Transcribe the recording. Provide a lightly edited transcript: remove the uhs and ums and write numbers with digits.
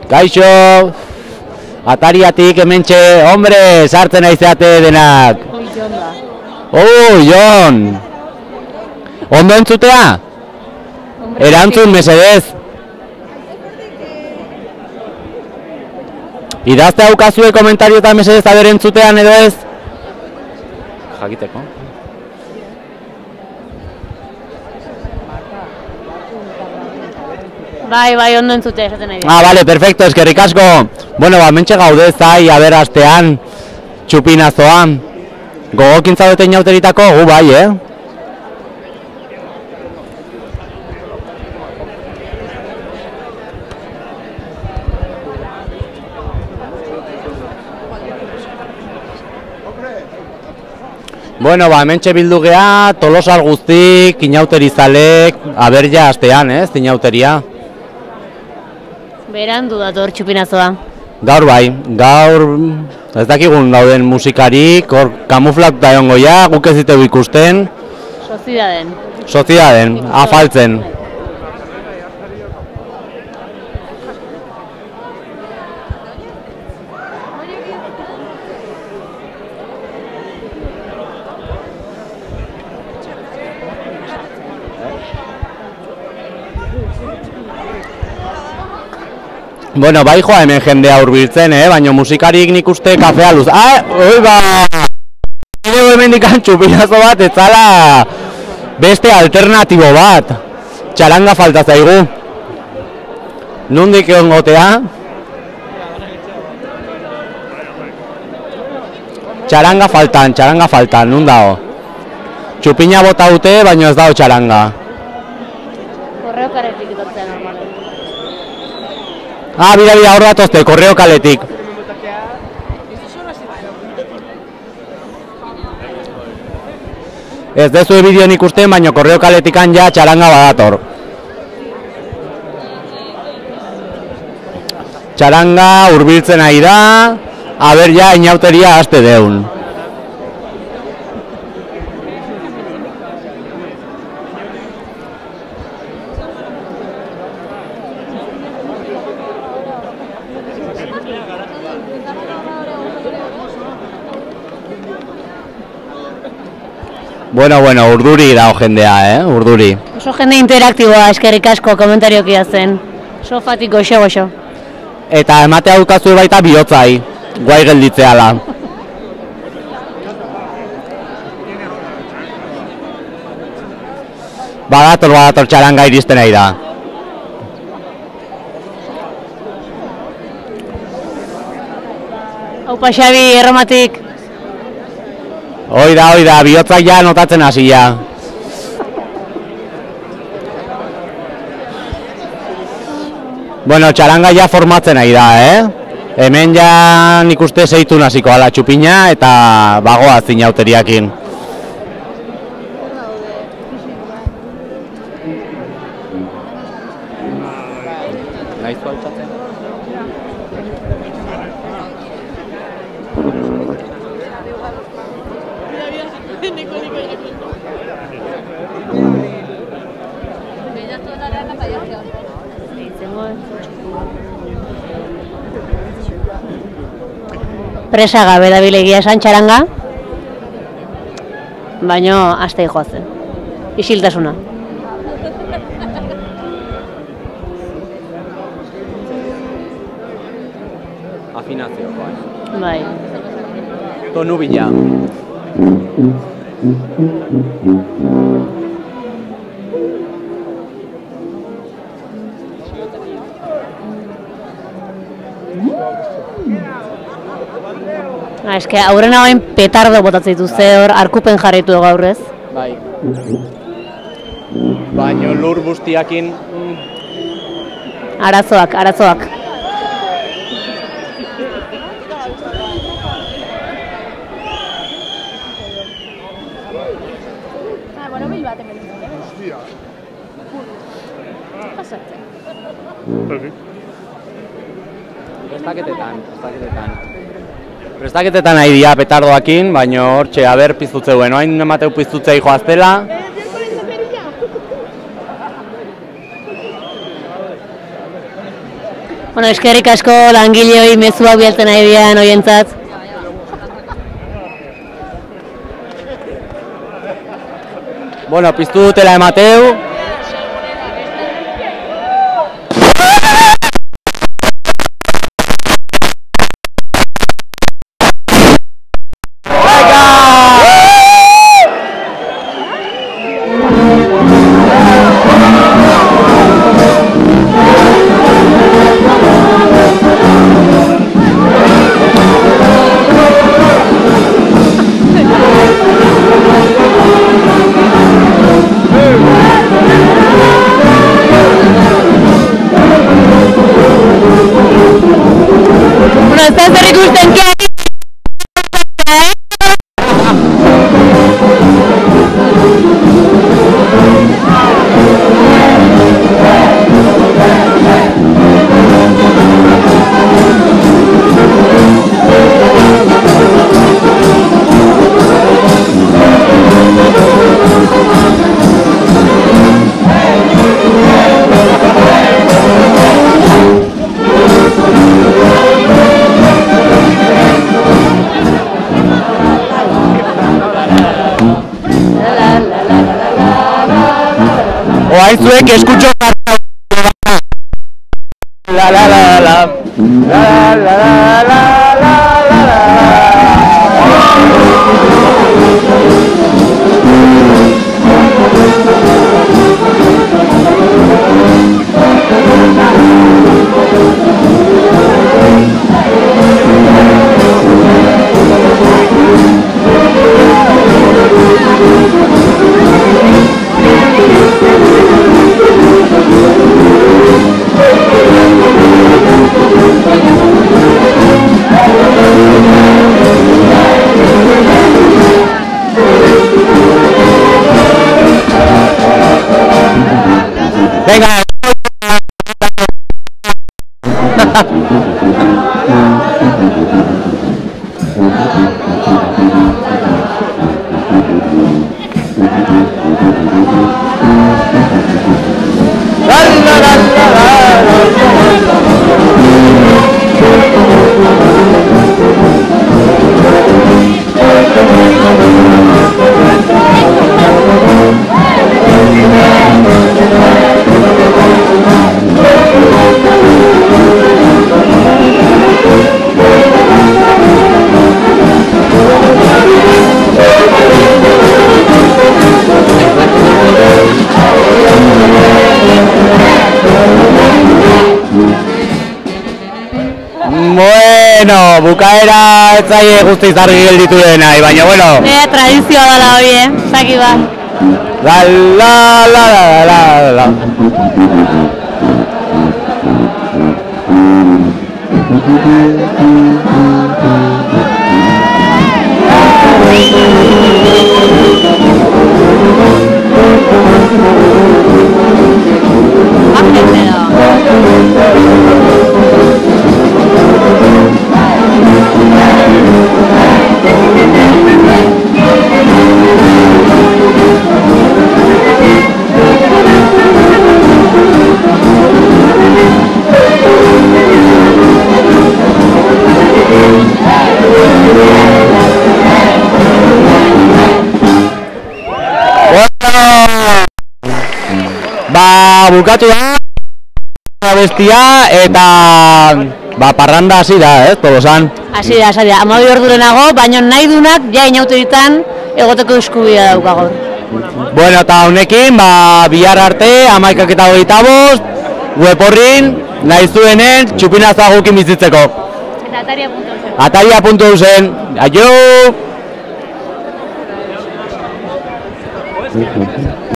Kaixo, atariatik hementxe, hombre, sartzen aizeate denak. Jon. Ondo entzutea? Erantzun, mesedez. Idazte haukazue komentariota mesedez aber entzutean edo ez? Jakiteko. Bai, ondo entzute, esaten nahi. Vale, perfecto, eskerrik asko. Bueno, mentxe gaude zai, aberastean, txupinazoan. Gogokin zaudete inauteritako, gu bai, Bueno, mentxe bildu gea, Tolosar guztik, inauterizalek, aberja astean, inauteria. Berandu dator txupinazoa. Gaur bai, gaur ez dakigun dauden musikarik, hor kamuflatuta egongo ja, guk ez ditegu ikusten. Sozidaden, afaltzen. Bueno, bai joa hemen jendea hurbiltzen, baina musikarik nik uste kafea luz. Hemen dikan txupinazo bat, ez zala beste alternatibo bat. Txaranga falta zaigu. Nondik egon gotea? Txaranga faltan, nun dago? Txupina bota dute, baina ez dago txaranga. Korreo karetik itotzea normalen. Bira, hor datozte, korreo kaletik. Ez dezu bideon ikusten, baina korreo kaletikan ja txaranga badator. Txaranga hurbiltzen ari da, aber ja inauteria haste deun. Bueno, urduri dago jendea, urduri. Oso jende interaktiboa, eskerrik asko komentarioak idazten. Sofatik goxo. Eta ematea dukazu baita bihotzai, guai gelditzeala. Badator txaranga iristen ari da. Aupa Xabi, Erromatik. Oida, bihotzak ja notatzen hasi ja. Bueno, txaranga ja formatzen ari da, Hemen ja nik uste zeitu hasiko ala txupina eta bagoa zinauteriakin. Naiztu altzatzen? Presa gabe dabilegia esan txaranga, baino aste joazen. Isiltasuna. Afinazio, bai. Tonu bila. Eske aurrena bain petardo botatzen dituzte hor, arkupen jarraitu dugu aurrez. Bai. Baina lur guztiakin... Arazoak. Prestaketetan nahi dia petardoakin, baina hortxe, aber piztutze duen, oain emateu piztutzei joaztela. Bueno, eskerrik asko langileoi mezuak bialtzen nahi dian hoientzat. Bueno, piztu dutela emateu. Oaitzuek eskutxo la la la la la la la la la venga. Bueno, bukaera ez zaie guztiz argi gelditu dena, baina bueno. Tradizioa dela hori, zaki ba. La la la la la la. Bukatu da bestia eta parranda hasi da, Tolosan. Hasi da, 12 ordurenago, baina nahi dunak ja inauteritan egoteko eskubidea dauka gaur. Bueno, eta honekin, bihar arte, 11:25, web horrin, nahi zuenen, txupinazagukin bizitzeko. Eta ataria.eusen. Ataria.eusen. Aio!